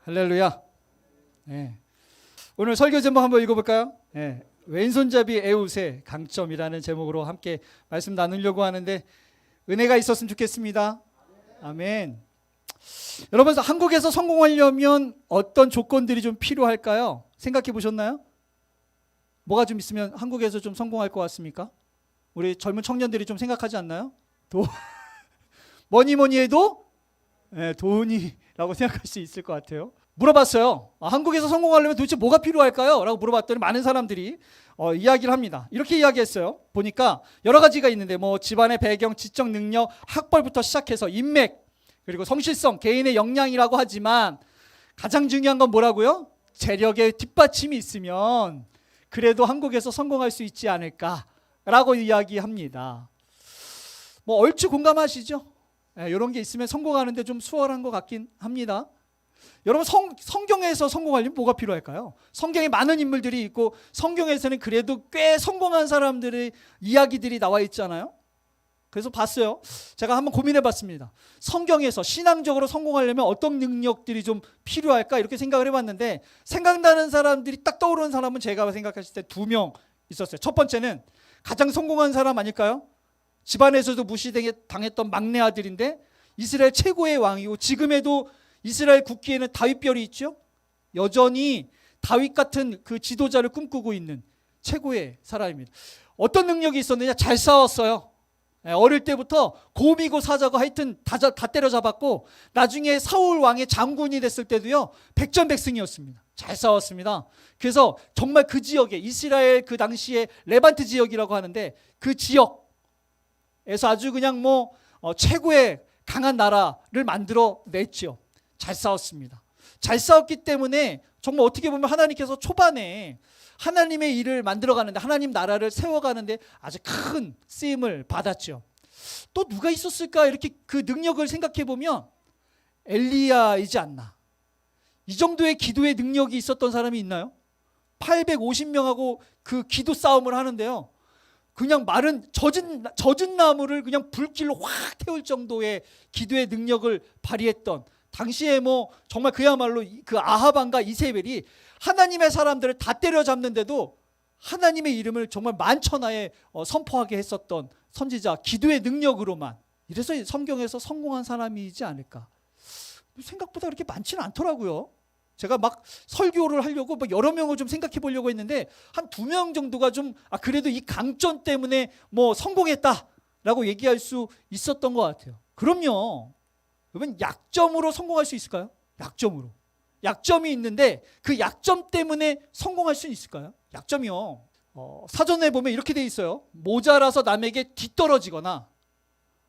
할렐루야. 네. 오늘 설교 제목 한번 읽어볼까요? 네. 왼손잡이 에웃의 강점이라는 제목으로 함께 말씀 나누려고 하는데 은혜가 있었으면 좋겠습니다. 아멘. 여러분, 한국에서 성공하려면 어떤 조건들이 좀 필요할까요? 생각해 보셨나요? 뭐가 좀 있으면 한국에서 좀 성공할 것 같습니까? 우리 젊은 청년들이 좀 생각하지 않나요? 뭐니 해도 돈이라고 생각할 수 있을 것 같아요. 물어봤어요. 한국에서 성공하려면 도대체 뭐가 필요할까요? 라고 물어봤더니 많은 사람들이 이야기를 합니다. 이렇게 이야기했어요. 보니까 여러 가지가 있는데 집안의 배경, 지적 능력, 학벌부터 시작해서 인맥, 그리고 성실성, 개인의 역량이라고 하지만 가장 중요한 건 뭐라고요? 재력의 뒷받침이 있으면 그래도 한국에서 성공할 수 있지 않을까라고 이야기합니다. 얼추 공감하시죠? 이런 게 있으면 성공하는데 좀 수월한 것 같긴 합니다. 여러분, 성경에서 성공하려면 뭐가 필요할까요? 성경에 많은 인물들이 있고 성경에서는 그래도 꽤 성공한 사람들의 이야기들이 나와 있잖아요. 그래서 봤어요. 제가 한번 고민해 봤습니다. 성경에서 신앙적으로 성공하려면 어떤 능력들이 좀 필요할까 이렇게 생각을 해봤는데 생각나는 사람들이 딱 떠오르는 사람은 제가 생각했을 때 2명 있었어요. 첫 번째는 가장 성공한 사람 아닐까요? 집안에서도 무시당했던 막내 아들인데 이스라엘 최고의 왕이고 지금에도 이스라엘 국기에는 다윗별이 있죠. 여전히 다윗 같은 그 지도자를 꿈꾸고 있는 최고의 사람입니다. 어떤 능력이 있었느냐? 잘 싸웠어요. 어릴 때부터 곰이고 사자고 하여튼 다 때려잡았고 나중에 사울 왕의 장군이 됐을 때도요 백전백승이었습니다. 잘 싸웠습니다. 그래서 정말 그 지역에 이스라엘 그 당시에 레반트 지역이라고 하는데 그 지역에서 아주 그냥 최고의 강한 나라를 만들어 냈죠. 잘 싸웠습니다. 잘 싸웠기 때문에 정말 어떻게 보면 하나님께서 초반에 하나님의 일을 만들어가는데 하나님 나라를 세워가는데 아주 큰 쓰임을 받았죠. 또 누가 있었을까 이렇게 그 능력을 생각해 보면 엘리야이지 않나. 이 정도의 기도의 능력이 있었던 사람이 있나요? 850명하고 그 기도 싸움을 하는데요. 그냥 마른 젖은 나무를 그냥 불길로 확 태울 정도의 기도의 능력을 발휘했던 당시에 정말 그야말로 그 아합 왕과 이세벨이 하나님의 사람들을 다 때려잡는데도 하나님의 이름을 정말 만천하에 선포하게 했었던 선지자, 기도의 능력으로만. 이래서 성경에서 성공한 사람이지 않을까. 생각보다 그렇게 많지는 않더라고요. 제가 막 설교를 하려고 여러 명을 좀 생각해 보려고 했는데 한 2명 정도가 좀 그래도 이 강점 때문에 성공했다라고 얘기할 수 있었던 것 같아요. 그럼요. 그러면 약점으로 성공할 수 있을까요? 약점으로. 약점이 있는데 그 약점 때문에 성공할 수 있을까요? 약점이요. 사전에 보면 이렇게 돼 있어요. 모자라서 남에게 뒤떨어지거나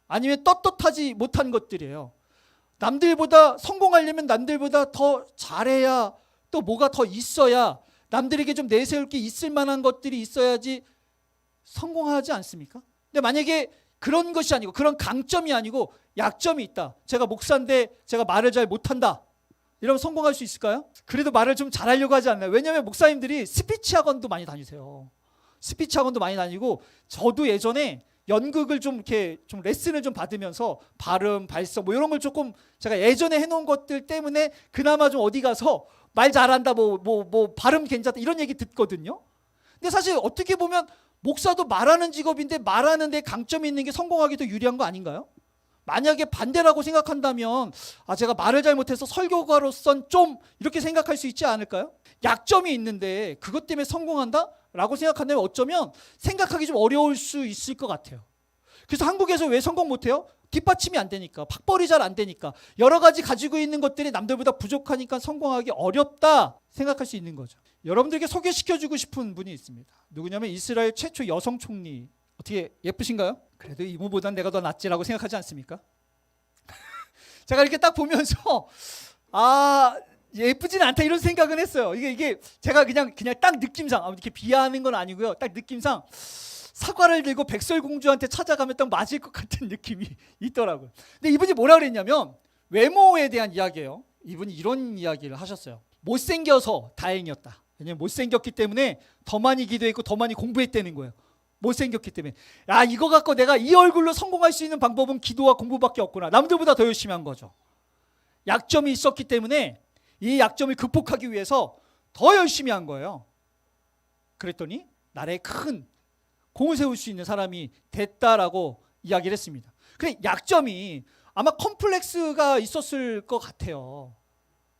아니면 떳떳하지 못한 것들이에요. 남들보다 성공하려면 남들보다 더 잘해야 또 뭐가 더 있어야 남들에게 좀 내세울 게 있을 만한 것들이 있어야지 성공하지 않습니까? 근데 만약에 그런 것이 아니고 그런 강점이 아니고 약점이 있다. 제가 목사인데 제가 말을 잘 못한다. 이러면 성공할 수 있을까요? 그래도 말을 좀 잘하려고 하지 않나요? 왜냐하면 목사님들이 스피치 학원도 많이 다니세요. 스피치 학원도 많이 다니고 저도 예전에 연극을 좀 이렇게 좀 레슨을 좀 받으면서 발음, 발성 이런 걸 조금 제가 예전에 해놓은 것들 때문에 그나마 좀 어디 가서 말 잘한다, 발음 괜찮다 이런 얘기 듣거든요. 근데 사실 어떻게 보면 목사도 말하는 직업인데 말하는 데 강점이 있는 게 성공하기 더 유리한 거 아닌가요? 만약에 반대라고 생각한다면 제가 말을 잘못해서 설교가로선 좀 이렇게 생각할 수 있지 않을까요? 약점이 있는데 그것 때문에 성공한다? 라고 생각한다면 어쩌면 생각하기 좀 어려울 수 있을 것 같아요. 그래서 한국에서 왜 성공 못해요? 뒷받침이 안 되니까, 팍벌이 잘 안 되니까, 여러 가지 가지고 있는 것들이 남들보다 부족하니까 성공하기 어렵다 생각할 수 있는 거죠. 여러분들에게 소개시켜주고 싶은 분이 있습니다. 누구냐면 이스라엘 최초 여성 총리. 어떻게 예쁘신가요? 그래도 이모보단 내가 더 낫지라고 생각하지 않습니까? 제가 이렇게 딱 보면서 예쁘진 않다 이런 생각은 했어요. 이게 제가 그냥 딱 느낌상 이렇게 비하하는 건 아니고요. 딱 느낌상 사과를 들고 백설공주한테 찾아가면 딱 맞을 것 같은 느낌이 있더라고요. 근데 이분이 뭐라 그랬냐면 외모에 대한 이야기예요. 이분이 이런 이야기를 하셨어요. 못생겨서 다행이었다. 왜냐면 못생겼기 때문에 더 많이 기도했고 더 많이 공부했다는 거예요. 못생겼기 때문에 이거 갖고 내가 이 얼굴로 성공할 수 있는 방법은 기도와 공부밖에 없구나. 남들보다 더 열심히 한 거죠. 약점이 있었기 때문에 이 약점을 극복하기 위해서 더 열심히 한 거예요. 그랬더니 나라에 큰 공을 세울 수 있는 사람이 됐다라고 이야기를 했습니다. 그래, 약점이 아마 컴플렉스가 있었을 것 같아요.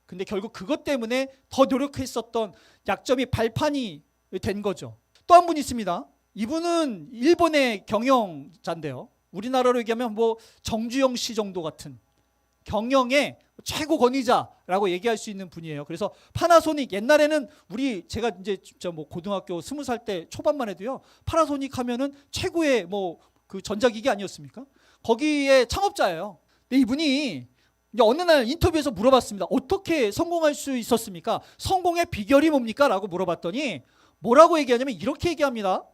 근데 결국 그것 때문에 더 노력했었던 약점이 발판이 된 거죠. 또 한 분 있습니다. 이분은 일본의 경영자인데요. 우리나라로 얘기하면 뭐 정주영 씨 정도 같은 경영의 최고 권위자라고 얘기할 수 있는 분이에요. 그래서 파나소닉, 옛날에는 제가 이제 진짜 뭐 고등학교 20살 때 초반만 해도요, 파나소닉 하면은 최고의 뭐 그 전자기기 아니었습니까? 거기에 창업자예요. 근데 이분이 이제 어느 날 인터뷰에서 물어봤습니다. 어떻게 성공할 수 있었습니까? 성공의 비결이 뭡니까? 라고 물어봤더니 뭐라고 얘기하냐면 이렇게 얘기합니다.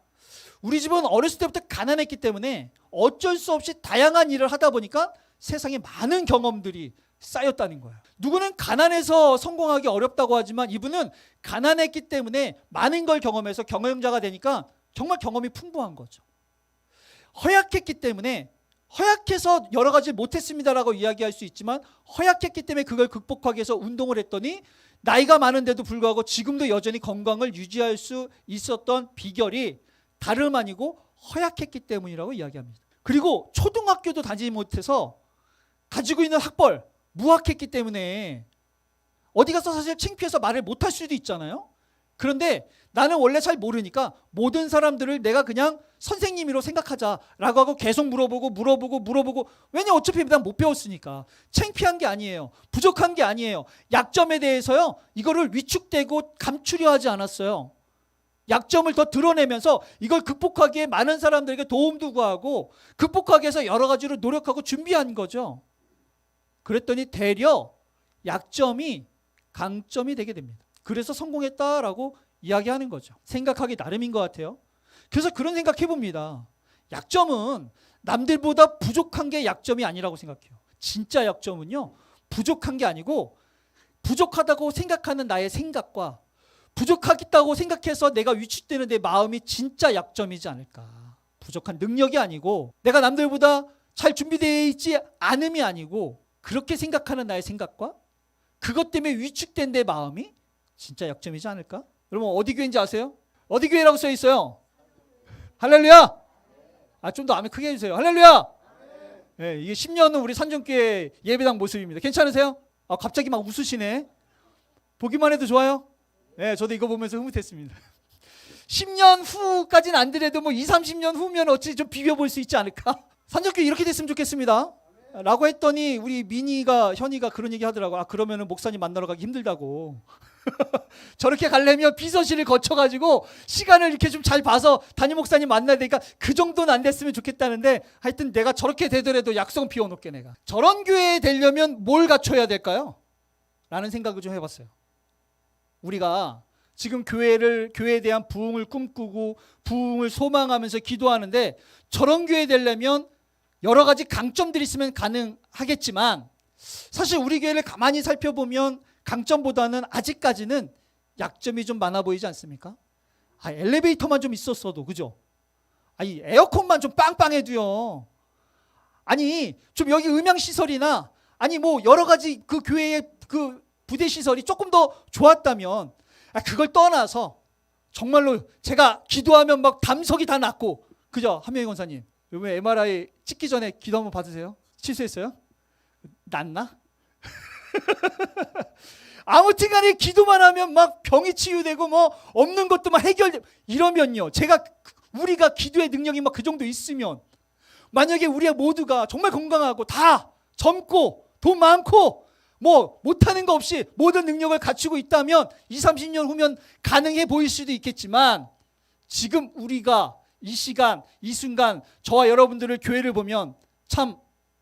우리 집은 어렸을 때부터 가난했기 때문에 어쩔 수 없이 다양한 일을 하다 보니까 세상에 많은 경험들이 쌓였다는 거예요. 누구는 가난해서 성공하기 어렵다고 하지만 이분은 가난했기 때문에 많은 걸 경험해서 경영자가 되니까 정말 경험이 풍부한 거죠. 허약했기 때문에 허약해서 여러 가지 못했습니다라고 이야기할 수 있지만 허약했기 때문에 그걸 극복하기 위해서 운동을 했더니 나이가 많은데도 불구하고 지금도 여전히 건강을 유지할 수 있었던 비결이 다름 아니고 허약했기 때문이라고 이야기합니다. 그리고 초등학교도 다니지 못해서 가지고 있는 학벌 무학했기 때문에 어디 가서 사실 창피해서 말을 못할 수도 있잖아요. 그런데 나는 원래 잘 모르니까 모든 사람들을 내가 그냥 선생님으로 생각하자라고 하고 계속 물어보고 왜냐 어차피 난 못 배웠으니까. 창피한 게 아니에요. 부족한 게 아니에요. 약점에 대해서요 이거를 위축되고 감추려 하지 않았어요. 약점을 더 드러내면서 이걸 극복하기에 많은 사람들에게 도움도 구하고 극복하기 위해서 여러 가지로 노력하고 준비한 거죠. 그랬더니 되려 약점이 강점이 되게 됩니다. 그래서 성공했다라고 이야기하는 거죠. 생각하기 나름인 것 같아요. 그래서 그런 생각 해봅니다. 약점은 남들보다 부족한 게 약점이 아니라고 생각해요. 진짜 약점은요 부족한 게 아니고 부족하다고 생각하는 나의 생각과 부족하겠다고 생각해서 내가 위축되는 내 마음이 진짜 약점이지 않을까. 부족한 능력이 아니고 내가 남들보다 잘 준비되어 있지 않음이 아니고 그렇게 생각하는 나의 생각과 그것 때문에 위축된 내 마음이 진짜 약점이지 않을까? 여러분 어디 교회인지 아세요? 어디 교회라고 써 있어요? 할렐루야! 좀 더 아멘 크게 해주세요. 할렐루야! 네, 이게 10년 후 우리 산정교회 예배당 모습입니다. 괜찮으세요? 갑자기 막 웃으시네. 보기만 해도 좋아요? 네, 저도 이거 보면서 흐뭇했습니다. 10년 후까지는 안 되더라도 뭐 20, 30년 후면 어찌 좀 비벼볼 수 있지 않을까? 산정교회 이렇게 됐으면 좋겠습니다. 라고 했더니 우리 현이가 그런 얘기 하더라고. 그러면은 목사님 만나러 가기 힘들다고. 저렇게 가려면 비서실을 거쳐가지고 시간을 이렇게 좀 잘 봐서 담임 목사님 만나야 되니까 그 정도는 안 됐으면 좋겠다는데 하여튼 내가 저렇게 되더라도 약속은 비워놓게 내가. 저런 교회에 되려면 뭘 갖춰야 될까요? 라는 생각을 좀 해봤어요. 우리가 지금 교회에 대한 부흥을 꿈꾸고 부흥을 소망하면서 기도하는데 저런 교회 되려면 여러 가지 강점들이 있으면 가능하겠지만 사실 우리 교회를 가만히 살펴보면 강점보다는 아직까지는 약점이 좀 많아 보이지 않습니까? 엘리베이터만 좀 있었어도 그죠? 에어컨만 좀 빵빵해도요. 좀 여기 음향시설이나 뭐 여러 가지 그 교회의 그 부대시설이 조금 더 좋았다면 그걸 떠나서 정말로 제가 기도하면 막 담석이 다 났고 그죠? 한명희 권사님 요번에 MRI 찍기 전에 기도 한번 받으세요. 실수했어요? 낫나? 아무튼 간에 기도만 하면 막 병이 치유되고 뭐 없는 것도 막 해결되고 이러면요. 우리가 기도의 능력이 막 그 정도 있으면 만약에 우리 모두가 정말 건강하고 다 젊고 돈 많고 뭐 못하는 거 없이 모든 능력을 갖추고 있다면 20, 30년 후면 가능해 보일 수도 있겠지만 지금 우리가 이 시간, 이 순간 저와 여러분들을 교회를 보면 참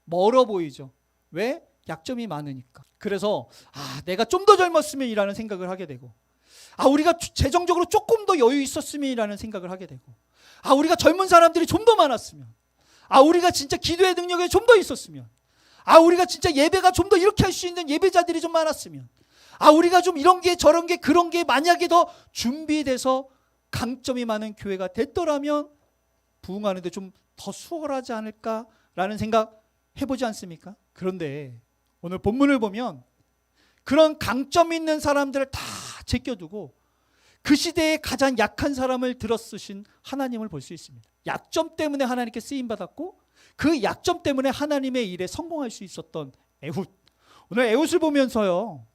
멀어 보이죠. 왜? 약점이 많으니까. 그래서 내가 좀 더 젊었으면이라는 생각을 하게 되고 우리가 재정적으로 조금 더 여유 있었으면이라는 생각을 하게 되고 우리가 젊은 사람들이 좀 더 많았으면 우리가 진짜 기도의 능력이 좀 더 있었으면 우리가 진짜 예배가 좀 더 이렇게 할 수 있는 예배자들이 좀 많았으면 우리가 좀 이런 게 저런 게 그런 게 만약에 더 준비돼서 강점이 많은 교회가 됐더라면 부흥하는데 좀 더 수월하지 않을까라는 생각 해보지 않습니까? 그런데 오늘 본문을 보면 그런 강점 있는 사람들을 다 제껴두고 그 시대에 가장 약한 사람을 들어 쓰신 하나님을 볼 수 있습니다. 약점 때문에 하나님께 쓰임받았고 그 약점 때문에 하나님의 일에 성공할 수 있었던 에훗. 오늘 에훗을 보면서요,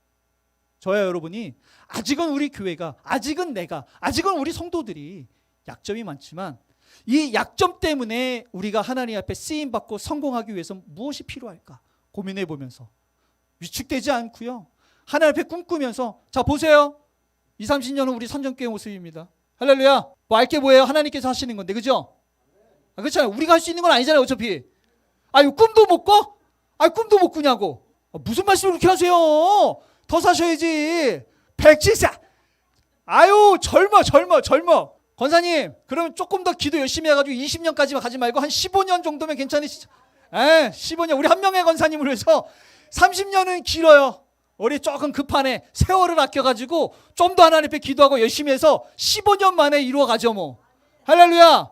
저와 여러분이 아직은 우리 교회가, 아직은 내가, 아직은 우리 성도들이 약점이 많지만 이 약점 때문에 우리가 하나님 앞에 쓰임받고 성공하기 위해서 무엇이 필요할까 고민해 보면서 위축되지 않고요, 하나님 앞에 꿈꾸면서, 자 보세요, 20, 30년은 우리 선전교회 모습입니다. 할렐루야. 뭐 알게 뭐예요? 하나님께서 하시는 건데, 그죠? 그렇잖아요. 우리가 할 수 있는 건 아니잖아요, 어차피. 아유, 꿈도 못 꿔? 아유, 꿈도 못 꾸냐고. 무슨 말씀을 그렇게 하세요? 더 사셔야지. 174. 아유, 젊어. 권사님, 그러면 조금 더 기도 열심히 해가지고 20년까지 가지 말고 한 15년 정도면 괜찮으시죠? 15년. 우리 한 명의 권사님을 위해서 30년은 길어요. 우리 조금 급하네. 세월을 아껴가지고 좀 더 하나님 앞에 기도하고 열심히 해서 15년 만에 이루어가죠 뭐. 할렐루야.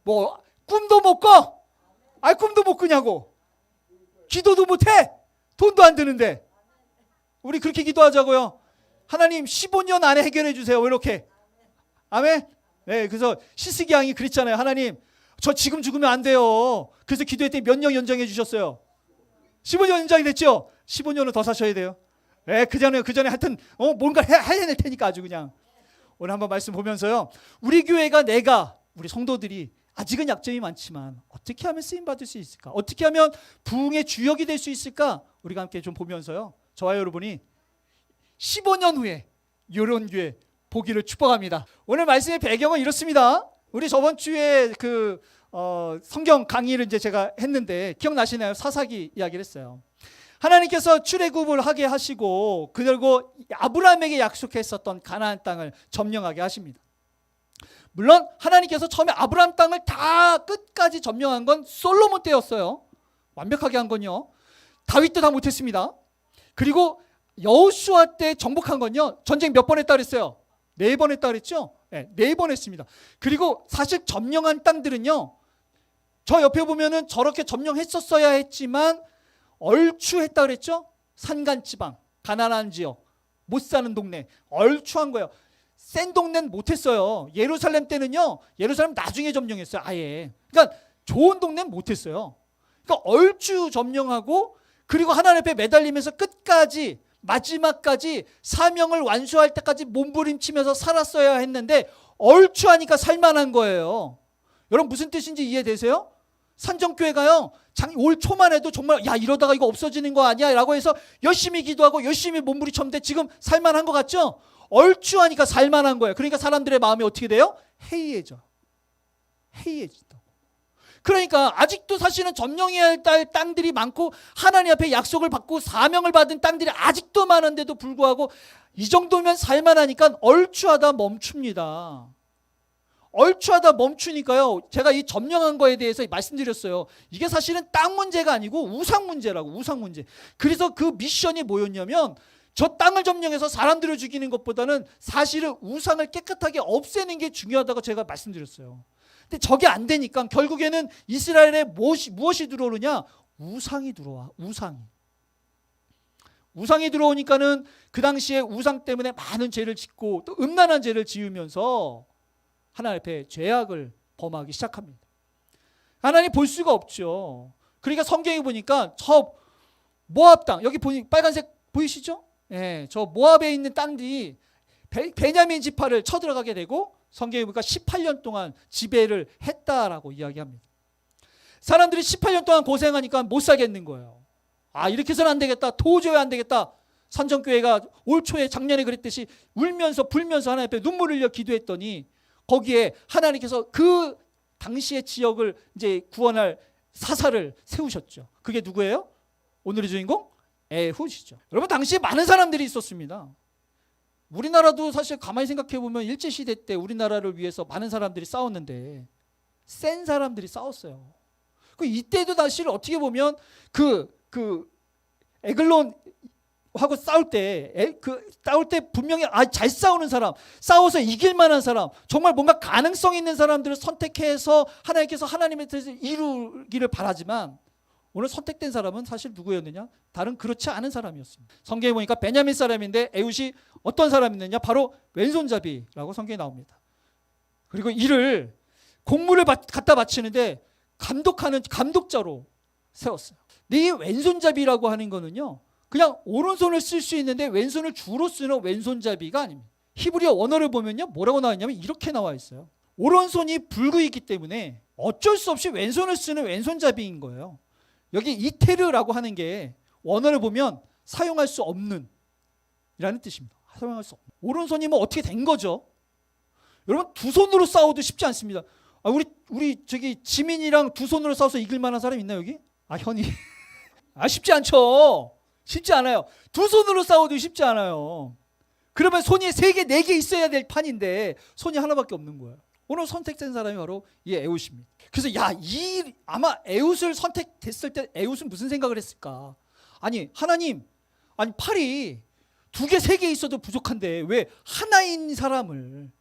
뭐 꿈도 못 꿔? 아이, 꿈도 못 꾸냐고. 기도도 못해? 돈도 안 드는데. 우리 그렇게 기도하자고요. 하나님 15년 안에 해결해 주세요. 이렇게. 아멘. 네, 그래서 시스기 양이 그랬잖아요. 하나님, 저 지금 죽으면 안 돼요. 그래서 기도했더니 몇 년 연장해 주셨어요? 15년 연장이 됐죠? 15년은 더 사셔야 돼요. 네, 그 전에 하여튼 뭔가 해낼 테니까 아주 그냥. 오늘 한번 말씀 보면서요, 우리 교회가, 내가, 우리 성도들이 아직은 약점이 많지만 어떻게 하면 쓰임받을 수 있을까? 어떻게 하면 부흥의 주역이 될 수 있을까? 우리가 함께 좀 보면서요, 저와 여러분이 15년 후에 이런 교회 보기를 축복합니다. 오늘 말씀의 배경은 이렇습니다. 우리 저번 주에 성경 강의를 이제 제가 했는데 기억나시나요? 사사기 이야기를 했어요. 하나님께서 출애굽을 하게 하시고 그리고 아브라함에게 약속했었던 가나안 땅을 점령하게 하십니다. 물론 하나님께서 처음에 아브라함 땅을 다 끝까지 점령한 건 솔로몬 때였어요. 완벽하게 한 건요. 다윗도 다 못했습니다. 그리고 여호수아 때 정복한 건요, 전쟁 몇 번 했다 그랬어요? 4번 했다 그랬죠? 네, 4번 했습니다. 그리고 사실 점령한 땅들은요, 저 옆에 보면은 저렇게 점령했었어야 했지만 얼추했다 그랬죠? 산간지방, 가난한 지역, 못 사는 동네, 얼추한 거예요. 센 동네는 못했어요. 예루살렘 때는요, 예루살렘 나중에 점령했어요, 아예. 그러니까 좋은 동네는 못했어요. 그러니까 얼추 점령하고, 그리고 하나님 앞에 매달리면서 끝까지, 마지막까지 사명을 완수할 때까지 몸부림치면서 살았어야 했는데 얼추 하니까 살만한 거예요. 여러분 무슨 뜻인지 이해되세요? 산정교회가요, 올 초만 해도 정말 야, 이러다가 이거 없어지는 거 아니야? 라고 해서 열심히 기도하고 열심히 몸부림쳤는데 지금 살만한 것 같죠? 얼추 하니까 살만한 거예요. 그러니까 사람들의 마음이 어떻게 돼요? 해이해져. 해이해진다. 그러니까 아직도 사실은 점령해야 할 땅들이 많고 하나님 앞에 약속을 받고 사명을 받은 땅들이 아직도 많은데도 불구하고 이 정도면 살만하니까 얼추하다 멈춥니다. 얼추하다 멈추니까요, 제가 이 점령한 거에 대해서 말씀드렸어요. 이게 사실은 땅 문제가 아니고 우상 문제라고, 우상 문제. 그래서 그 미션이 뭐였냐면, 저 땅을 점령해서 사람들을 죽이는 것보다는 사실은 우상을 깨끗하게 없애는 게 중요하다고 제가 말씀드렸어요. 근데 저게 안 되니까 결국에는 이스라엘에 무엇이 들어오느냐? 우상이 들어와. 우상이 들어오니까는 그 당시에 우상 때문에 많은 죄를 짓고 또 음란한 죄를 지으면서 하나님 앞에 죄악을 범하기 시작합니다. 하나님 볼 수가 없죠. 그러니까 성경에 보니까 저 모압 땅, 여기 보니 빨간색 보이시죠? 예, 저 모압에 있는 땅들이 베냐민 지파를 쳐들어가게 되고 성경에 보니까 18년 동안 지배를 했다라고 이야기합니다. 사람들이 18년 동안 고생하니까 못 살겠는 거예요. 아, 이렇게 해서는 안 되겠다. 도저히 안 되겠다. 산정교회가 올 초에 작년에 그랬듯이 울면서 불면서 하나님 앞에 눈물을 흘려 기도했더니 거기에 하나님께서 그 당시의 지역을 이제 구원할 사사를 세우셨죠. 그게 누구예요? 오늘의 주인공? 에훗이죠. 여러분, 당시에 많은 사람들이 있었습니다. 우리나라도 사실 가만히 생각해 보면 일제시대 때 우리나라를 위해서 많은 사람들이 싸웠는데 센 사람들이 싸웠어요. 이때도 사실 어떻게 보면 에글론하고 싸울 때 분명히 잘 싸우는 사람, 싸워서 이길 만한 사람, 정말 뭔가 가능성 있는 사람들을 선택해서 하나님께서 하나님의 뜻을 이루기를 바라지만 오늘 선택된 사람은 사실 누구였느냐? 다른 그렇지 않은 사람이었습니다. 성경에 보니까 베냐민 사람인데 에훗이 어떤 사람이었느냐? 바로 왼손잡이라고 성경에 나옵니다. 그리고 이를 공물을 갖다 바치는데 감독하는 감독자로 세웠어요. 근데 이 왼손잡이라고 하는 거는요, 그냥 오른손을 쓸 수 있는데 왼손을 주로 쓰는 왼손잡이가 아닙니다. 히브리어 원어를 보면요, 뭐라고 나와 있냐면 이렇게 나와 있어요. 오른손이 불구이기 때문에 어쩔 수 없이 왼손을 쓰는 왼손잡이인 거예요. 여기 이테르라고 하는 게 원어를 보면 사용할 수 없는 이라는 뜻입니다. 사용할 수 없는. 오른손이 뭐 어떻게 된 거죠? 여러분, 두 손으로 싸워도 쉽지 않습니다. 우리 저기 지민이랑 두 손으로 싸워서 이길 만한 사람 있나 여기? 현이. 쉽지 않죠. 쉽지 않아요. 두 손으로 싸워도 쉽지 않아요. 그러면 손이 3개, 4개 있어야 될 판인데 손이 하나밖에 없는 거예요. 오늘 선택된 사람이 바로 이 에훗입니다. 그래서 아마 에훗을 선택됐을 때 에훗은 무슨 생각을 했을까? 하나님, 팔이 2개, 3개 있어도 부족한데 왜 하나인 사람을,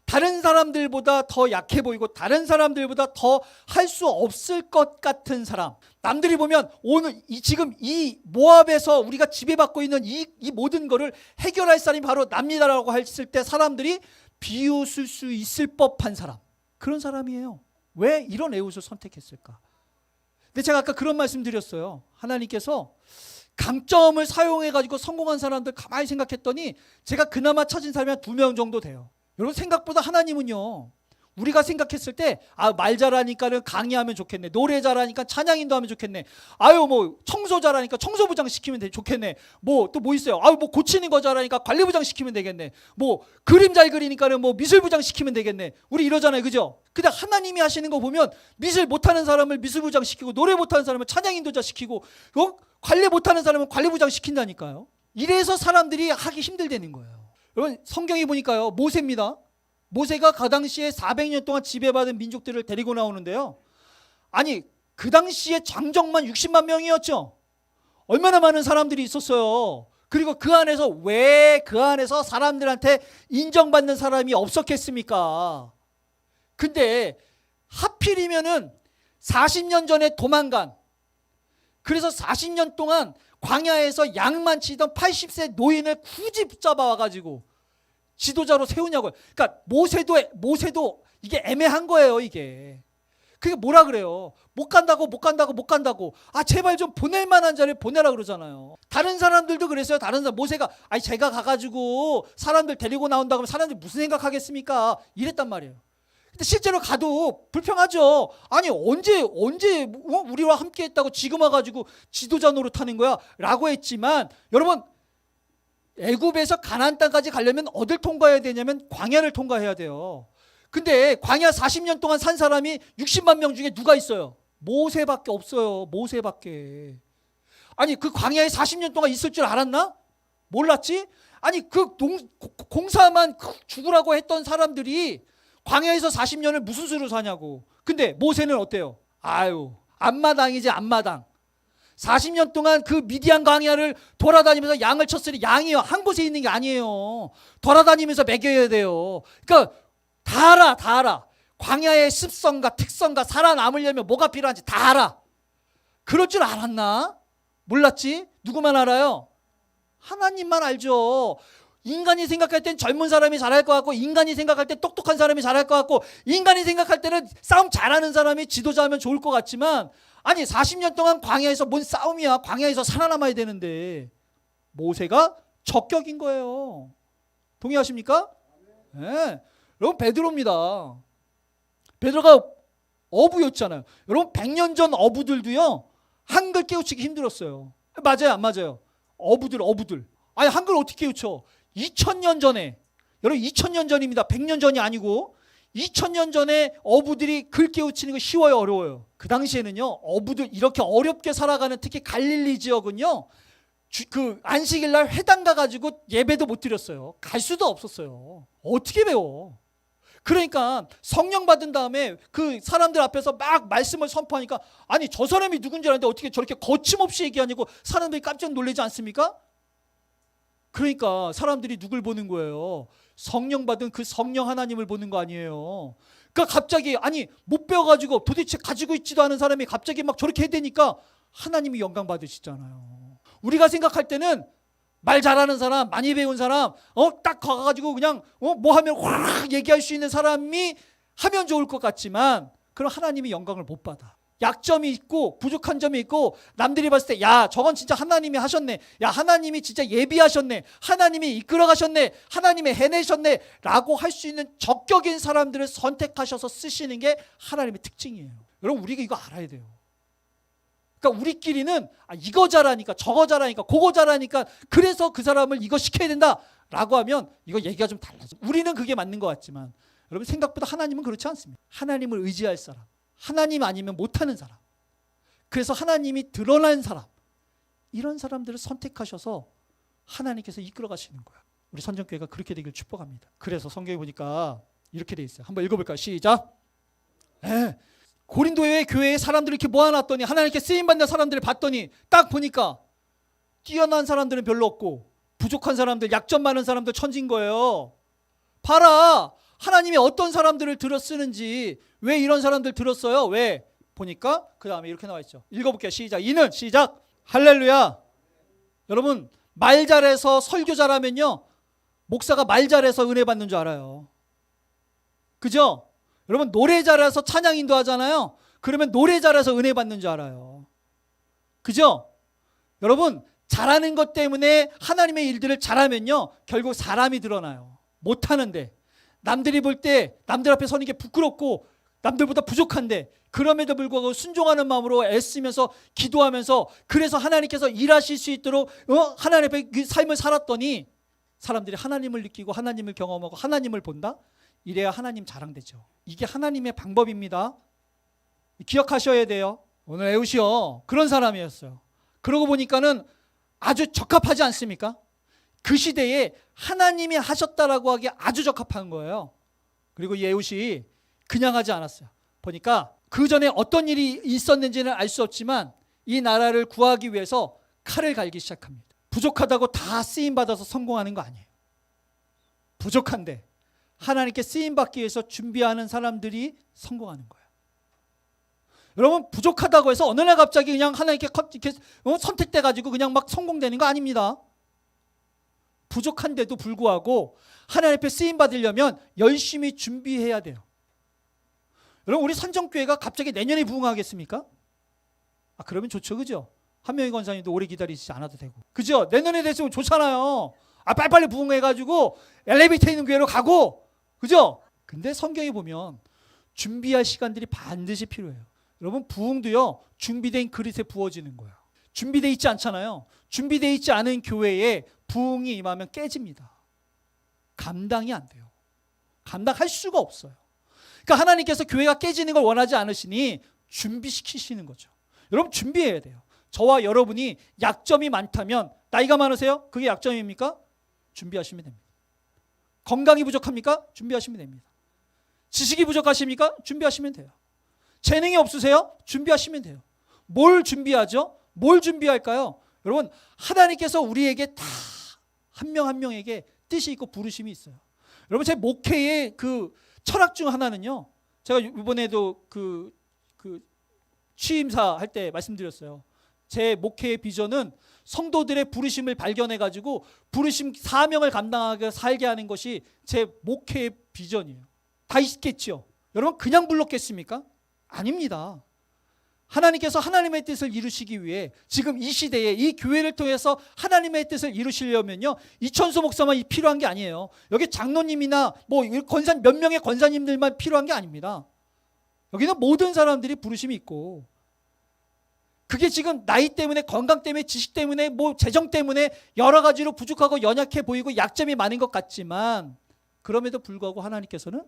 다른 사람들보다 더 약해 보이고 다른 사람들보다 더 할 수 없을 것 같은 사람, 남들이 보면 오늘 지금 이 모압에서 우리가 지배받고 있는 이 모든 거를 해결할 사람이 바로 납니다라고 했을 때 사람들이 비웃을 수 있을 법한 사람, 그런 사람이에요. 왜 이런 에훗을 선택했을까? 근데 제가 아까 그런 말씀 드렸어요. 하나님께서 강점을 사용해가지고 성공한 사람들 가만히 생각했더니 제가 그나마 찾은 사람이 한 2명 정도 돼요. 여러분, 생각보다 하나님은요, 우리가 생각했을 때 말 잘하니까는 강의하면 좋겠네, 노래 잘하니까 찬양인도 하면 좋겠네, 뭐 청소 잘하니까 청소부장 시키면 좋겠네, 뭐 또 뭐 있어요, 뭐 고치는 거 잘하니까 관리부장 시키면 되겠네, 뭐 그림 잘 그리니까는 뭐 미술부장 시키면 되겠네. 우리 이러잖아요, 그죠? 근데 하나님이 하시는 거 보면 미술 못하는 사람을 미술부장 시키고 노래 못하는 사람을 찬양인도자 시키고 관리 못하는 사람은 관리부장 시킨다니까요. 이래서 사람들이 하기 힘들다는 거예요. 여러분, 성경에 보니까요, 모세입니다. 모세가 그 당시에 400년 동안 지배받은 민족들을 데리고 나오는데요, 그 당시에 장정만 60만 명이었죠. 얼마나 많은 사람들이 있었어요. 그리고 그 안에서 왜 그 안에서 사람들한테 인정받는 사람이 없었겠습니까? 근데 하필이면은 40년 전에 도망간, 그래서 40년 동안 광야에서 양만 치던 80세 노인을 굳이 붙잡아 와가지고 지도자로 세우냐고요. 그러니까 모세도 이게 애매한 거예요, 이게. 그게 뭐라 그래요? 못 간다고. 제발 좀 보낼 만한 자를 보내라 그러잖아요. 다른 사람들도 그랬어요. 모세가 제가 가가지고 사람들 데리고 나온다 그러면 사람들이 무슨 생각하겠습니까? 이랬단 말이에요. 근데 실제로 가도 불평하죠. 언제 우리와 함께 했다고 지금 와가지고 지도자 노릇하는 거야? 라고 했지만, 여러분, 애굽에서 가나안 땅까지 가려면 어딜 통과해야 되냐면 광야를 통과해야 돼요. 근데 광야 40년 동안 산 사람이 60만 명 중에 누가 있어요? 모세밖에 없어요. 모세밖에. 그 광야에 40년 동안 있을 줄 알았나? 몰랐지? 공사만 죽으라고 했던 사람들이 광야에서 40년을 무슨 수로 사냐고. 근데 모세는 어때요? 앞마당이지, 앞마당. 40년 동안 그 미디안 광야를 돌아다니면서 양을 쳤으니 양이요, 한 곳에 있는 게 아니에요. 돌아다니면서 먹여야 돼요. 그러니까 다 알아. 광야의 습성과 특성과 살아남으려면 뭐가 필요한지 다 알아. 그럴 줄 알았나? 몰랐지? 누구만 알아요? 하나님만 알죠. 인간이 생각할 땐 젊은 사람이 잘할 것 같고, 인간이 생각할 땐 똑똑한 사람이 잘할 것 같고, 인간이 생각할 때는 싸움 잘하는 사람이 지도자하면 좋을 것 같지만, 40년 동안 광야에서 뭔 싸움이야. 광야에서 살아남아야 되는데 모세가 적격인 거예요. 동의하십니까? 네. 여러분, 베드로입니다. 베드로가 어부였잖아요. 여러분, 100년 전 어부들도요, 한글 깨우치기 힘들었어요. 맞아요, 안 맞아요? 어부들. 한글 어떻게 깨우쳐? 2000년 전에, 여러분 2000년 전입니다. 100년 전이 아니고 2000년 전에 어부들이 글 깨우치는 거 쉬워요, 어려워요? 그 당시에는요, 어부들 이렇게 어렵게 살아가는 특히 갈릴리 지역은요, 그 안식일 날 회당 가가지고 예배도 못 드렸어요. 갈 수도 없었어요. 어떻게 배워? 그러니까 성령 받은 다음에 그 사람들 앞에서 막 말씀을 선포하니까, 저 사람이 누군지 아는데 어떻게 저렇게 거침없이 얘기하냐고 사람들이 깜짝 놀라지 않습니까? 그러니까 사람들이 누굴 보는 거예요? 성령 받은 그 성령 하나님을 보는 거 아니에요. 그러니까 갑자기 못 배워가지고 도대체 가지고 있지도 않은 사람이 갑자기 막 저렇게 해대니까 하나님이 영광 받으시잖아요. 우리가 생각할 때는 말 잘하는 사람, 많이 배운 사람, 딱 가가지고 그냥 뭐 하면 확 얘기할 수 있는 사람이 하면 좋을 것 같지만, 그럼 하나님이 영광을 못 받아. 약점이 있고 부족한 점이 있고, 남들이 봤을 때 야, 저건 진짜 하나님이 하셨네, 야, 하나님이 진짜 예비하셨네, 하나님이 이끌어 가셨네, 하나님이 해내셨네 라고 할 수 있는 적격인 사람들을 선택하셔서 쓰시는 게 하나님의 특징이에요. 여러분, 우리가 이거 알아야 돼요. 그러니까 우리끼리는 이거 잘하니까 저거 잘하니까 그거 잘하니까 그래서 그 사람을 이거 시켜야 된다 라고 하면 이거 얘기가 좀 달라져. 우리는 그게 맞는 것 같지만 여러분, 생각보다 하나님은 그렇지 않습니다. 하나님을 의지할 사람, 하나님 아니면 못하는 사람, 그래서 하나님이 드러난 사람, 이런 사람들을 선택하셔서 하나님께서 이끌어 가시는 거야. 우리 선정교회가 그렇게 되길 축복합니다. 그래서 성경에 보니까 이렇게 돼 있어요. 한번 읽어볼까요? 시작. 고린도의 교회에 사람들을 이렇게 모아놨더니, 하나님께 쓰임받는 사람들을 봤더니 딱 보니까 뛰어난 사람들은 별로 없고 부족한 사람들, 약점 많은 사람들 천지인 거예요. 봐라, 하나님이 어떤 사람들을 들어 쓰는지. 왜 이런 사람들 들었어요? 왜? 보니까 그 다음에 이렇게 나와 있죠. 읽어볼게요. 시작. 이는, 시작. 할렐루야. 여러분, 말 잘해서 설교 잘하면요, 목사가 말 잘해서 은혜 받는 줄 알아요. 그죠? 여러분, 노래 잘해서 찬양 인도하잖아요. 그러면 노래 잘해서 은혜 받는 줄 알아요. 그죠? 여러분, 잘하는 것 때문에 하나님의 일들을 잘하면요, 결국 사람이 드러나요. 못하는데, 남들이 볼 때 남들 앞에 서는 게 부끄럽고 남들보다 부족한데, 그럼에도 불구하고 순종하는 마음으로 애쓰면서 기도하면서, 그래서 하나님께서 일하실 수 있도록 하나님 앞에 그 삶을 살았더니 사람들이 하나님을 느끼고 하나님을 경험하고 하나님을 본다? 이래야 하나님 자랑되죠. 이게 하나님의 방법입니다. 기억하셔야 돼요. 오늘 에우시요, 그런 사람이었어요. 그러고 보니까는 아주 적합하지 않습니까? 그 시대에 하나님이 하셨다라고 하기에 아주 적합한 거예요. 그리고 이 에우시 그냥 하지 않았어요. 보니까 그 전에 어떤 일이 있었는지는 알 수 없지만 이 나라를 구하기 위해서 칼을 갈기 시작합니다. 부족하다고 다 쓰임받아서 성공하는 거 아니에요. 부족한데 하나님께 쓰임받기 위해서 준비하는 사람들이 성공하는 거예요. 여러분, 부족하다고 해서 어느 날 갑자기 그냥 하나님께 선택돼가지고 그냥 막 성공되는 거 아닙니다. 부족한데도 불구하고 하나님 앞에 쓰임받으려면 열심히 준비해야 돼요. 여러분, 우리 선정교회가 갑자기 내년에 부흥하겠습니까? 그러면 좋죠, 그죠? 한명희 권사님도 오래 기다리지 않아도 되고, 그죠? 내년에 됐으면 좋잖아요. 빨리빨리 부흥해가지고 엘리베이터 있는 교회로 가고, 그죠? 근데 성경에 보면 준비할 시간들이 반드시 필요해요. 여러분, 부흥도요, 준비된 그릇에 부어지는 거예요. 준비되어 있지 않잖아요. 준비되어 있지 않은 교회에 부흥이 임하면 깨집니다. 감당이 안 돼요. 감당할 수가 없어요. 그러니까 하나님께서 교회가 깨지는 걸 원하지 않으시니 준비시키시는 거죠. 여러분, 준비해야 돼요. 저와 여러분이 약점이 많다면, 나이가 많으세요? 그게 약점입니까? 준비하시면 됩니다. 건강이 부족합니까? 준비하시면 됩니다. 지식이 부족하십니까? 준비하시면 돼요. 재능이 없으세요? 준비하시면 돼요. 뭘 준비하죠? 뭘 준비할까요? 여러분, 하나님께서 우리에게 다 한 명 한 명에게 뜻이 있고 부르심이 있어요. 여러분, 제 목회의 그 철학 중 하나는요, 제가 이번에도 그 취임사 할 때 말씀드렸어요. 제 목회의 비전은 성도들의 부르심을 발견해가지고 부르심 사명을 감당하게 살게 하는 것이 제 목회의 비전이에요. 다 있겠죠. 여러분, 그냥 불렀겠습니까? 아닙니다. 하나님께서 하나님의 뜻을 이루시기 위해 지금 이 시대에 이 교회를 통해서 하나님의 뜻을 이루시려면요, 이천수 목사만 필요한 게 아니에요. 여기 장로님이나 뭐 권사, 몇 명의 권사님들만 필요한 게 아닙니다. 여기는 모든 사람들이 부르심이 있고, 그게 지금 나이 때문에, 건강 때문에, 지식 때문에, 뭐 재정 때문에 여러 가지로 부족하고 연약해 보이고 약점이 많은 것 같지만, 그럼에도 불구하고 하나님께서는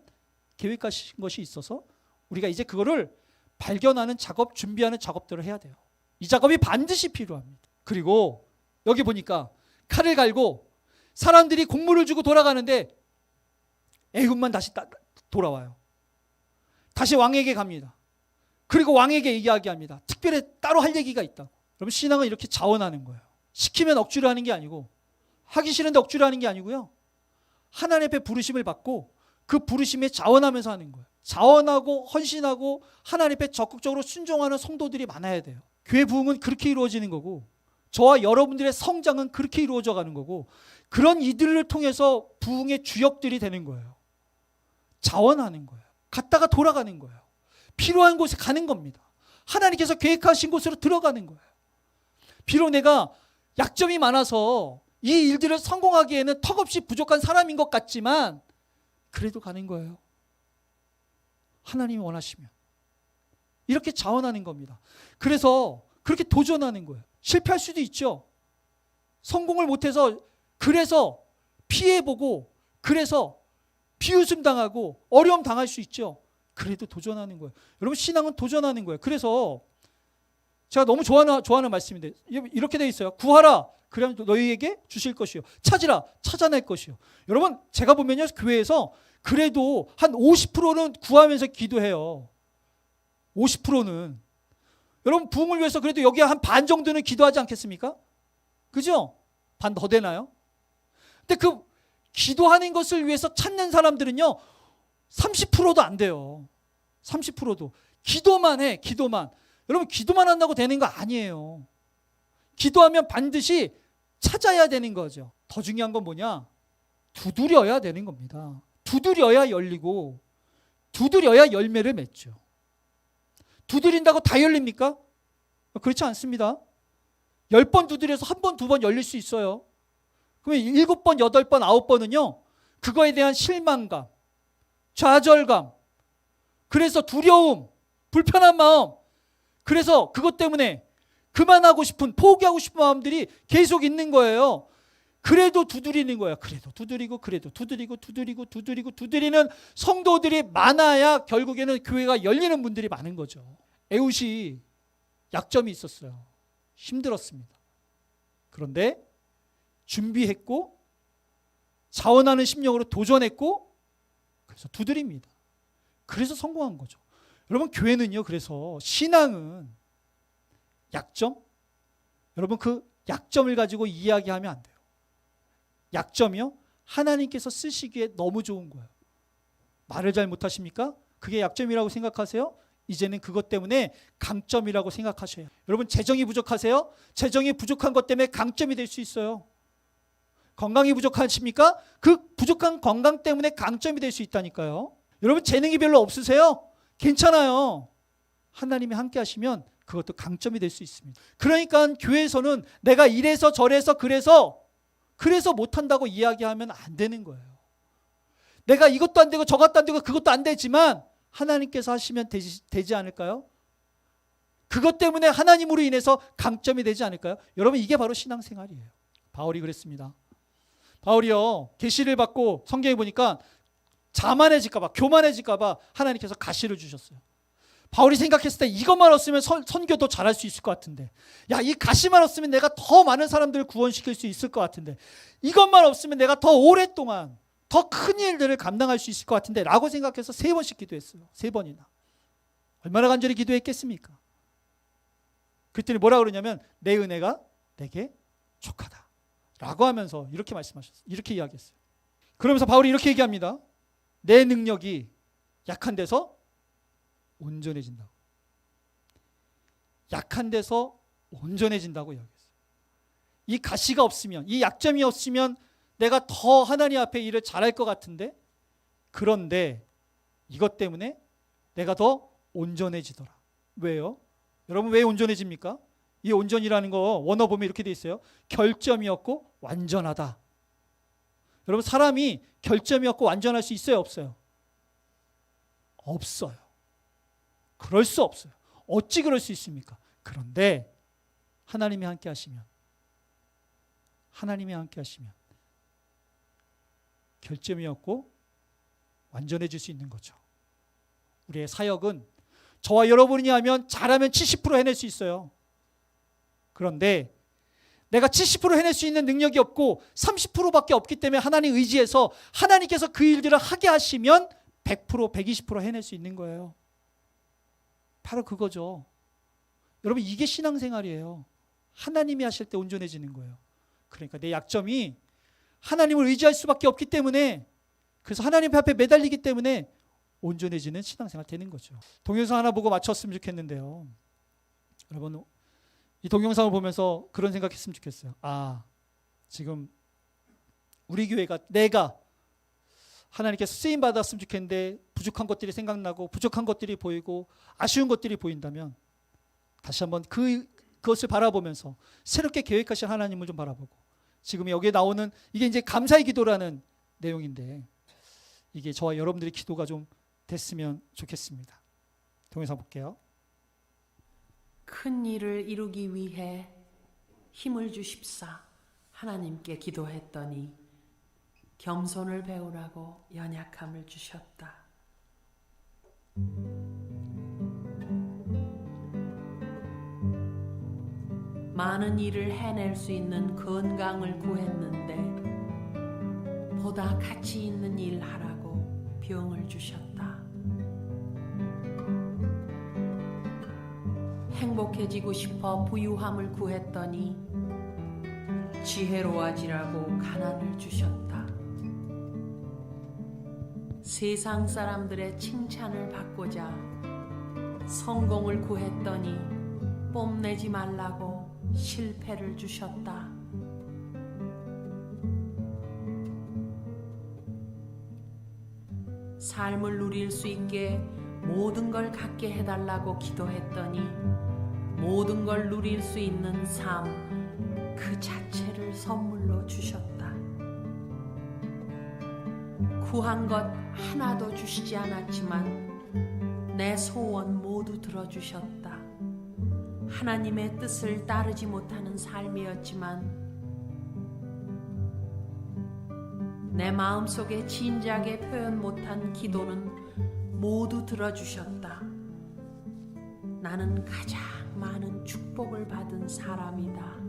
계획하신 것이 있어서 우리가 이제 그거를 발견하는 작업, 준비하는 작업들을 해야 돼요. 이 작업이 반드시 필요합니다. 그리고 여기 보니까 칼을 갈고 사람들이 곡물을 주고 돌아가는데 애굽만 다시 돌아와요. 다시 왕에게 갑니다. 그리고 왕에게 이야기합니다. 특별히 따로 할 얘기가 있다. 여러분, 신앙은 이렇게 자원하는 거예요. 시키면 억지로 하는 게 아니고, 하기 싫은데 억지로 하는 게 아니고요, 하나님 앞에 부르심을 받고 그 부르심에 자원하면서 하는 거예요. 자원하고 헌신하고 하나님 앞에 적극적으로 순종하는 성도들이 많아야 돼요. 교회 부흥은 그렇게 이루어지는 거고 저와 여러분들의 성장은 그렇게 이루어져 가는 거고 그런 이들을 통해서 부흥의 주역들이 되는 거예요. 자원하는 거예요. 갔다가 돌아가는 거예요. 필요한 곳에 가는 겁니다. 하나님께서 계획하신 곳으로 들어가는 거예요. 비록 내가 약점이 많아서 이 일들을 성공하기에는 턱없이 부족한 사람인 것 같지만 그래도 가는 거예요. 하나님이 원하시면. 이렇게 자원하는 겁니다. 그래서 그렇게 도전하는 거예요. 실패할 수도 있죠. 성공을 못해서 그래서 피해보고 그래서 비웃음 당하고 어려움 당할 수 있죠. 그래도 도전하는 거예요. 여러분 신앙은 도전하는 거예요. 그래서 제가 너무 좋아하는 말씀인데 이렇게 돼 있어요. 구하라. 그러면 너희에게 주실 것이요. 찾으라. 찾아낼 것이요. 여러분 제가 보면요. 교회에서 그래도 한 50%는 구하면서 기도해요. 50%는. 여러분 부흥을 위해서 그래도 여기 한 반 정도는 기도하지 않겠습니까? 그죠? 반 더 되나요? 근데 그 기도하는 것을 위해서 찾는 사람들은요. 30%도 안 돼요. 30%도. 기도만 해. 기도만. 여러분 기도만 한다고 되는 거 아니에요. 기도하면 반드시 찾아야 되는 거죠. 더 중요한 건 뭐냐? 두드려야 되는 겁니다. 두드려야 열리고 두드려야 열매를 맺죠. 두드린다고 다 열립니까? 그렇지 않습니다. 10번 두드려서 한 번, 두 번 열릴 수 있어요. 그러면 7번, 8번, 9번은요. 그거에 대한 실망감, 좌절감, 그래서 두려움, 불편한 마음, 그래서 그것 때문에 그만하고 싶은, 포기하고 싶은 마음들이 계속 있는 거예요. 그래도 두드리는 거예요. 그래도 두드리고 그래도 두드리는 성도들이 많아야 결국에는 교회가 열리는 분들이 많은 거죠. 에웃이 약점이 있었어요. 힘들었습니다. 그런데 준비했고 자원하는 심령으로 도전했고 그래서 두드립니다. 그래서 성공한 거죠. 여러분 교회는요. 그래서 신앙은 약점? 여러분 그 약점을 가지고 이야기하면 안 돼요. 약점이요? 하나님께서 쓰시기에 너무 좋은 거예요. 말을 잘 못하십니까? 그게 약점이라고 생각하세요? 이제는 그것 때문에 강점이라고 생각하셔요. 여러분 재정이 부족하세요? 재정이 부족한 것 때문에 강점이 될 수 있어요. 건강이 부족하십니까? 그 부족한 건강 때문에 강점이 될 수 있다니까요. 여러분 재능이 별로 없으세요? 괜찮아요. 하나님이 함께 하시면 그것도 강점이 될 수 있습니다. 그러니까 교회에서는 내가 이래서 저래서 그래서 못한다고 이야기하면 안 되는 거예요. 내가 이것도 안 되고 저것도 안 되고 그것도 안 되지만 하나님께서 하시면 되지 않을까요? 그것 때문에 하나님으로 인해서 강점이 되지 않을까요? 여러분 이게 바로 신앙생활이에요. 바울이 그랬습니다. 바울이요. 계시를 받고 성경에 보니까 자만해질까 봐 교만해질까 봐 하나님께서 가시를 주셨어요. 바울이 생각했을 때 이것만 없으면 선교도 잘할 수 있을 것 같은데 야, 이 가시만 없으면 내가 더 많은 사람들을 구원시킬 수 있을 것 같은데 이것만 없으면 내가 더 오랫동안 더 큰 일들을 감당할 수 있을 것 같은데 라고 생각해서 3번씩 기도했어요. 3번이나. 얼마나 간절히 기도했겠습니까? 그랬더니 뭐라 그러냐면 내 은혜가 내게 족하다 라고 하면서 이렇게 말씀하셨어요. 이렇게 이야기했어요. 그러면서 바울이 이렇게 얘기합니다. 내 능력이 약한 데서 온전해진다고. 약한 데서 온전해진다고 이야기했어요. 이 가시가 없으면, 이 약점이 없으면 내가 더 하나님 앞에 일을 잘할 것 같은데 그런데 이것 때문에 내가 더 온전해지더라. 왜요? 여러분 왜 온전해집니까? 이 온전이라는 거 원어 보면 이렇게 돼 있어요. 결점이 없고 완전하다. 여러분 사람이 결점이 없고 완전할 수 있어요? 없어요? 없어요. 그럴 수 없어요. 어찌 그럴 수 있습니까? 그런데 하나님이 함께 하시면 결점이 없고 완전해질 수 있는 거죠. 우리의 사역은 저와 여러분이 하면 잘하면 70% 해낼 수 있어요. 그런데 내가 70% 해낼 수 있는 능력이 없고 30%밖에 없기 때문에 하나님 의지해서 하나님께서 그 일들을 하게 하시면 100%, 120% 해낼 수 있는 거예요. 바로 그거죠. 여러분 이게 신앙생활이에요. 하나님이 하실 때 온전해지는 거예요. 그러니까 내 약점이 하나님을 의지할 수밖에 없기 때문에 그래서 하나님 앞에 매달리기 때문에 온전해지는 신앙생활 되는 거죠. 동영상 하나 보고 마쳤으면 좋겠는데요. 여러분 이 동영상을 보면서 그런 생각했으면 좋겠어요. 지금 우리 교회가 내가 하나님께서 쓰임 받았으면 좋겠는데 부족한 것들이 생각나고 부족한 것들이 보이고 아쉬운 것들이 보인다면 다시 한번 그것을 바라보면서 새롭게 계획하신 하나님을 좀 바라보고, 지금 여기에 나오는 이게 이제 감사의 기도라는 내용인데 이게 저와 여러분들의 기도가 좀 됐으면 좋겠습니다. 동영상 볼게요. 큰 일을 이루기 위해 힘을 주십사 하나님께 기도했더니 겸손을 배우라고 연약함을 주셨다. 많은 일을 해낼 수 있는 건강을 구했는데 보다 가치 있는 일 하라고 병을 주셨다. 행복해지고 싶어 부유함을 구했더니 지혜로워지라고 가난을 주셨다. 세상 사람들의 칭찬을 받고자 성공을 구했더니 뽐내지 말라고 실패를 주셨다. 삶을 누릴 수 있게 모든 걸 갖게 해달라고 기도했더니 모든 걸 누릴 수 있는 삶 그 자체를 선물로 주셨다. 구한 것 하나도 주시지 않았지만 내 소원 모두 들어주셨다. 하나님의 뜻을 따르지 못하는 삶이었지만 내 마음속에 진작에 표현 못한 기도는 모두 들어주셨다. 나는 가장 많은 축복을 받은 사람이다.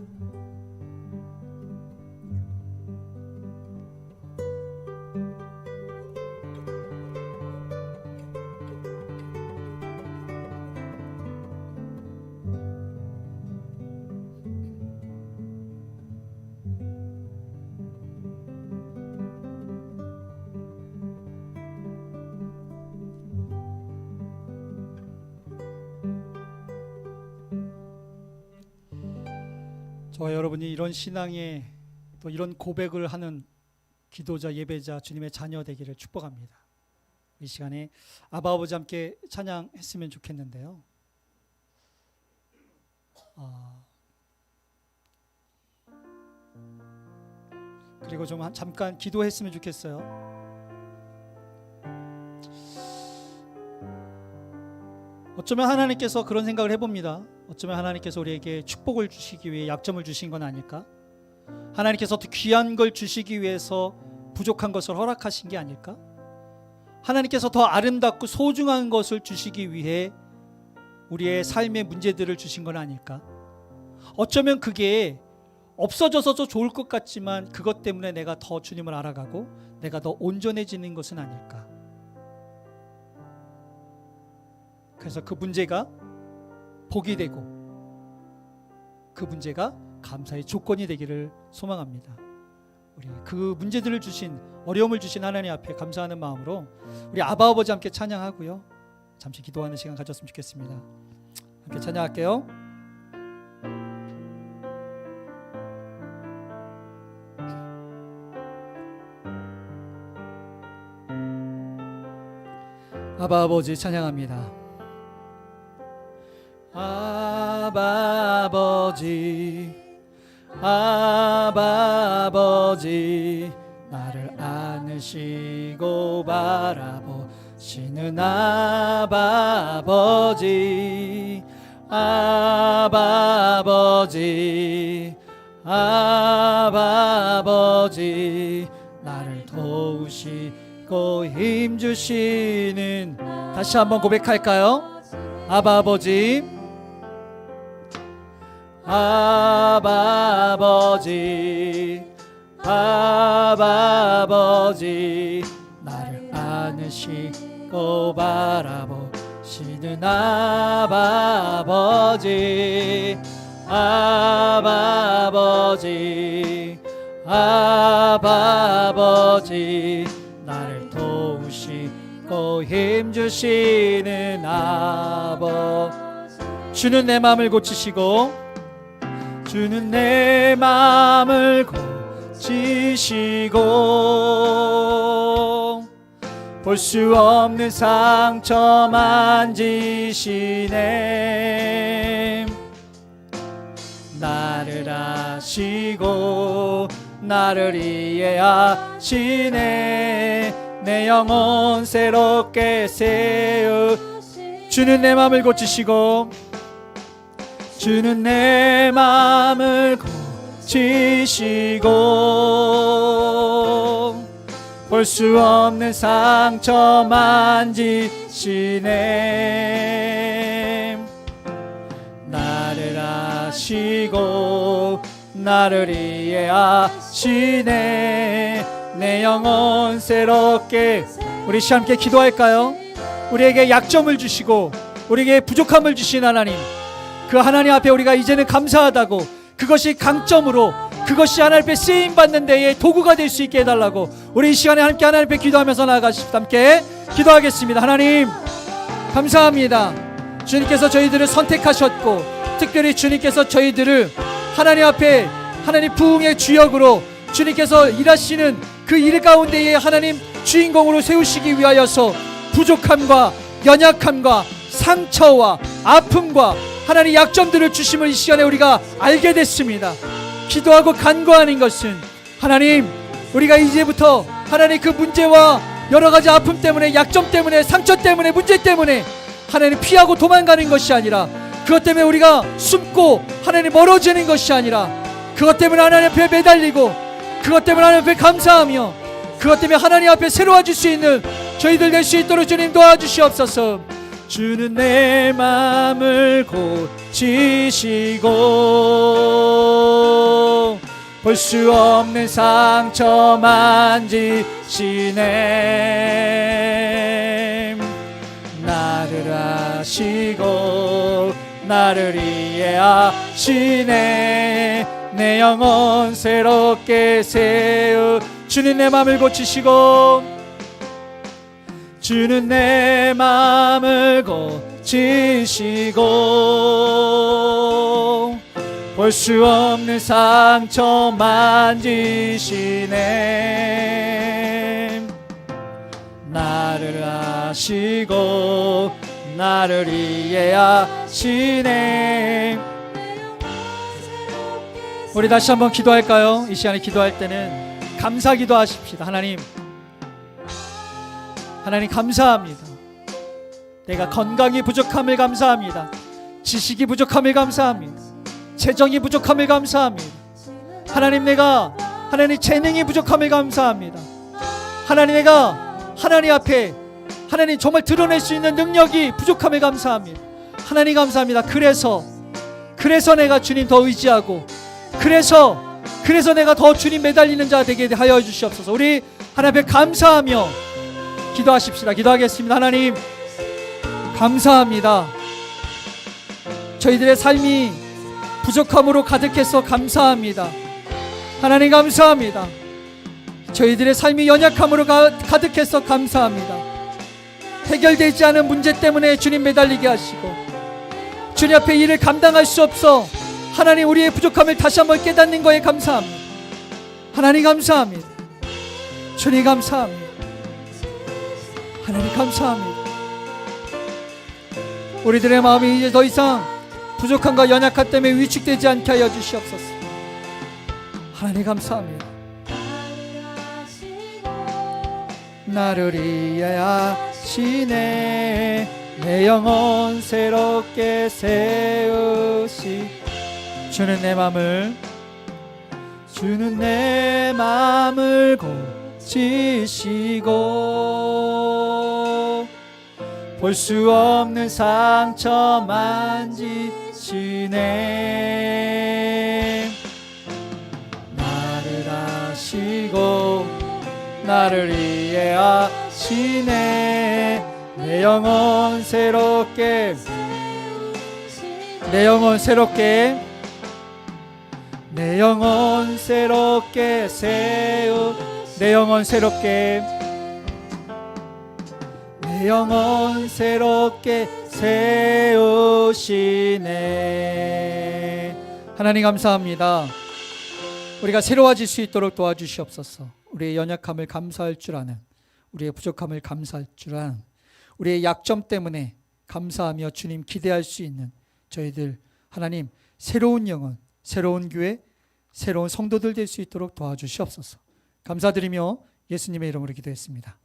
저와 여러분이 이런 신앙의 또 이런 고백을 하는 기도자, 예배자, 주님의 자녀 되기를 축복합니다. 이 시간에 아바 아버지 함께 찬양했으면 좋겠는데요. 그리고 좀 잠깐 기도했으면 좋겠어요. 어쩌면 하나님께서 그런 생각을 해봅니다. 어쩌면 하나님께서 우리에게 축복을 주시기 위해 약점을 주신 건 아닐까? 하나님께서 더 귀한 걸 주시기 위해서 부족한 것을 허락하신 게 아닐까? 하나님께서 더 아름답고 소중한 것을 주시기 위해 우리의 삶의 문제들을 주신 건 아닐까? 어쩌면 그게 없어져서 좋을 것 같지만 그것 때문에 내가 더 주님을 알아가고 내가 더 온전해지는 것은 아닐까? 그래서 그 문제가 복이 되고 그 문제가 감사의 조건이 되기를 소망합니다. 우리 그 문제들을 주신, 어려움을 주신 하나님 앞에 감사하는 마음으로 우리 아바 아버지 함께 찬양하고요, 잠시 기도하는 시간 가졌으면 좋겠습니다. 함께 찬양할게요. 아바 아버지 찬양합니다. 아바 아버지, 아바 아버지, 나를 안으시고 바라보시는 아바 아버지, 아바 아버지, 아바 아버지, 나를 도우시고 힘주시는, 다시 한번 고백할까요? 아바 아버지, 아바 아버지, 아바 아버지, 나를 안으시고 바라보시는 아바 아버지, 아바 아버지, 아바 아버지, 나를 도우시고 힘주시는 아버, 주는 내 마음을 고치시고 주는 내 마음을 고치시고 볼 수 없는 상처 만지시네. 나를 아시고 나를 이해하시네. 내 영혼 새롭게 세우. 주는 내 마음을 고치시고 주는 내 마음을 고치시고 볼 수 없는 상처 만지시네. 나를 아시고 나를 이해하시네. 내 영혼 새롭게. 우리 시간 함께 기도할까요? 우리에게 약점을 주시고 우리에게 부족함을 주신 하나님, 그 하나님 앞에 우리가 이제는 감사하다고, 그것이 강점으로, 그것이 하나님 앞에 쓰임받는 데에 도구가 될 수 있게 해달라고 우리 이 시간에 함께 하나님 앞에 기도하면서 나아가십시다. 함께 기도하겠습니다. 하나님 감사합니다. 주님께서 저희들을 선택하셨고 특별히 주님께서 저희들을 하나님 앞에 하나님 부흥의 주역으로 주님께서 일하시는 그 일 가운데에 하나님 주인공으로 세우시기 위하여서 부족함과 연약함과 상처와 아픔과 하나님 약점들을 주심을 이 시간에 우리가 알게 됐습니다. 기도하고 간구하는 것은 하나님, 우리가 이제부터 하나님 그 문제와 여러가지 아픔 때문에, 약점 때문에, 상처 때문에, 문제 때문에 하나님 피하고 도망가는 것이 아니라, 그것 때문에 우리가 숨고 하나님 멀어지는 것이 아니라, 그것 때문에 하나님 앞에 매달리고, 그것 때문에 하나님 앞에 감사하며, 그것 때문에 하나님 앞에 새로워질 수 있는 저희들 될 수 있도록 주님 도와주시옵소서. 주는 내 마음을 고치시고 볼 수 없는 상처 만지시네. 나를 아시고 나를 이해하시네. 내 영혼 새롭게 세우. 주는 내 마음을 고치시고 주는 내 마음을 고치시고 볼 수 없는 상처 만지시네. 나를 아시고 나를 이해하시네. 우리 다시 한번 기도할까요? 이 시간에 기도할 때는 감사 기도하십시다. 하나님 감사합니다. 내가 건강이 부족함을 감사합니다. 지식이 부족함을 감사합니다. 재정이 부족함을 감사합니다. 하나님, 내가 하나님 재능이 부족함을 감사합니다. 하나님, 내가 하나님 앞에 하나님 정말 드러낼 수 있는 능력이 부족함을 감사합니다. 하나님 감사합니다. 그래서 내가 주님 더 의지하고, 그래서 내가 더 주님 매달리는 자 되게 하여 주시옵소서. 우리 하나님 앞에 감사하며 기도하십시다. 기도하겠습니다. 하나님 감사합니다. 저희들의 삶이 부족함으로 가득해서 감사합니다. 하나님 감사합니다. 저희들의 삶이 연약함으로 가득해서 감사합니다. 해결되지 않은 문제 때문에 주님 매달리게 하시고, 주님 앞에 일을 감당할 수 없어 하나님 우리의 부족함을 다시 한번 깨닫는 거에 감사합니다. 하나님 감사합니다. 주님 감사합니다. 하나님 감사합니다. 우리들의 마음이 이제 더 이상 부족함과 연약함 때문에 위축되지 않게 하여 주시옵소서. 하나님 감사합니다. 나를 이해하시네. 내 영혼 새롭게 세우시. 주는 내 마음을 고치시고 볼 수 없는 상처 만지시네. 나를 아시고 나를 이해하시네. 내 영혼 새롭게 내 영혼 새롭게 세우. 내 영혼 새롭게 세우시네. 하나님 감사합니다. 우리가 새로워질 수 있도록 도와주시옵소서. 우리의 연약함을 감사할 줄 아는, 우리의 부족함을 감사할 줄 아는, 우리의 약점 때문에 감사하며 주님 기대할 수 있는 저희들 하나님 새로운 영혼, 새로운 교회, 새로운 성도들 될 수 있도록 도와주시옵소서. 감사드리며 예수님의 이름으로 기도했습니다.